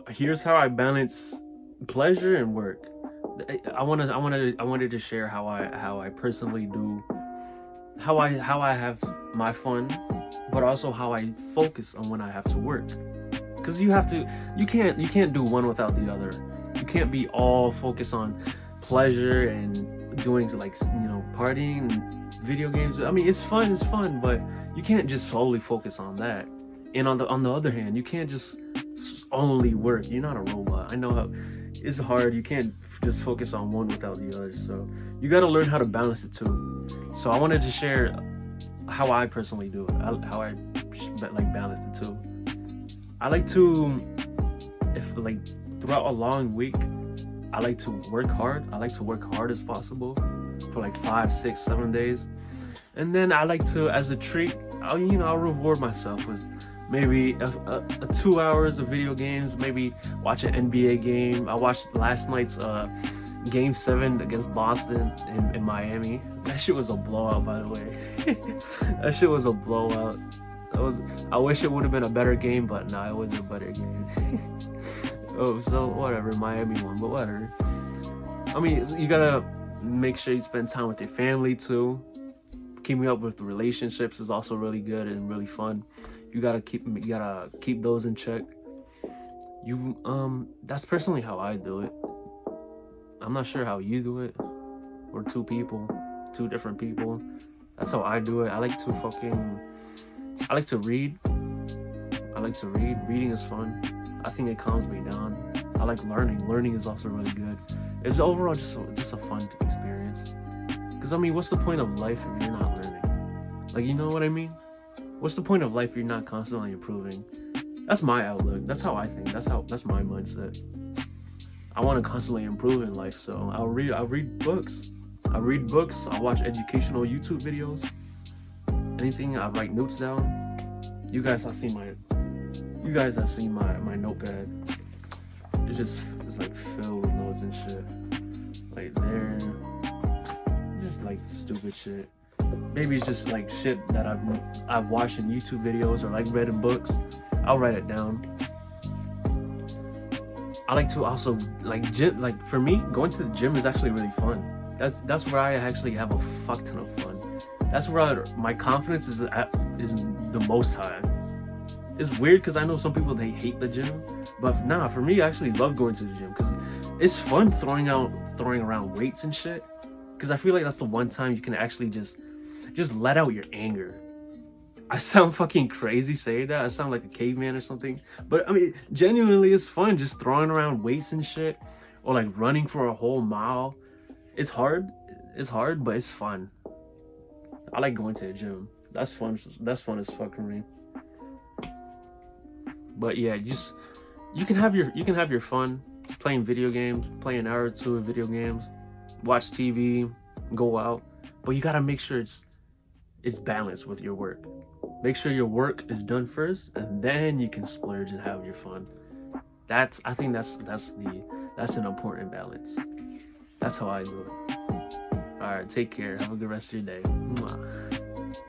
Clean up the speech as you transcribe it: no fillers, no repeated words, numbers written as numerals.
here's how I balance pleasure and work. I wanted to share how I personally do, how I have my fun, but also how I focus on when I have to work. Because you can't do one without the other. You can't be all focused on pleasure and doing like partying and video games. I mean, it's fun, but you can't just solely focus on that. And on the other hand, you can't just only work. You're not a robot. I know how it's hard. You can't just focus on one without the other. So you got to learn how to balance it too. So I wanted to share how I personally do it. How I like balance the two. I like to, if like throughout a long week, I like to work hard. I like to work hard as possible for like 5, 6, 7 days, and then I like to, as a treat, I'll reward myself with maybe a 2 hours of video games. Maybe watch an NBA game. I watched last night's Game 7 against Boston in Miami. That shit was a blowout, by the way. That shit was a blowout. I wish it would have been a better game, but no, it wasn't a better game. Oh, so whatever, Miami won, but whatever. I mean, you gotta make sure you spend time with your family too. Keeping up with relationships is also really good and really fun. You gotta keep those in check. That's personally how I do it. I'm not sure how you do it. We're two different people. That's how I do it. I like to read. Reading is fun. I think it calms me down. I like learning. Learning is also really good. It's overall just a fun experience. Because I mean, what's the point of life if you're not learning? Like, you know what I mean? What's the point of life if you're not constantly improving? That's my outlook. That's how I think. That's my mindset. I want to constantly improve in life, so I'll read books. I watch educational YouTube videos. Anything, I write notes down. You guys have seen my notepad. It's like filled with notes and shit. Like there. Just like stupid shit. Maybe it's just like shit that I've watched in YouTube videos or like read in books. I'll write it down. I like to also like for me, going to the gym is actually really fun. That's where I actually have a fuck ton of fun. That's where my confidence is the most high. It's weird because I know some people, they hate the gym, but nah, for me, I actually love going to the gym because it's fun throwing around weights and shit. Because I feel like that's the one time you can actually just let out your anger. I sound fucking crazy saying that. I sound like a caveman or something. But I mean, genuinely, it's fun just throwing around weights and shit, or like running for a whole mile. It's hard, but it's fun. I like going to the gym. That's fun as fuck for me. But yeah, you can have your fun playing video games, play an hour or two of video games, watch TV, go out. But you gotta make sure it's balanced with your work. Make sure your work is done first, and then you can splurge and have your fun. I think that's an important balance. That's how I do it. All right, take care. Have a good rest of your day. Mwah.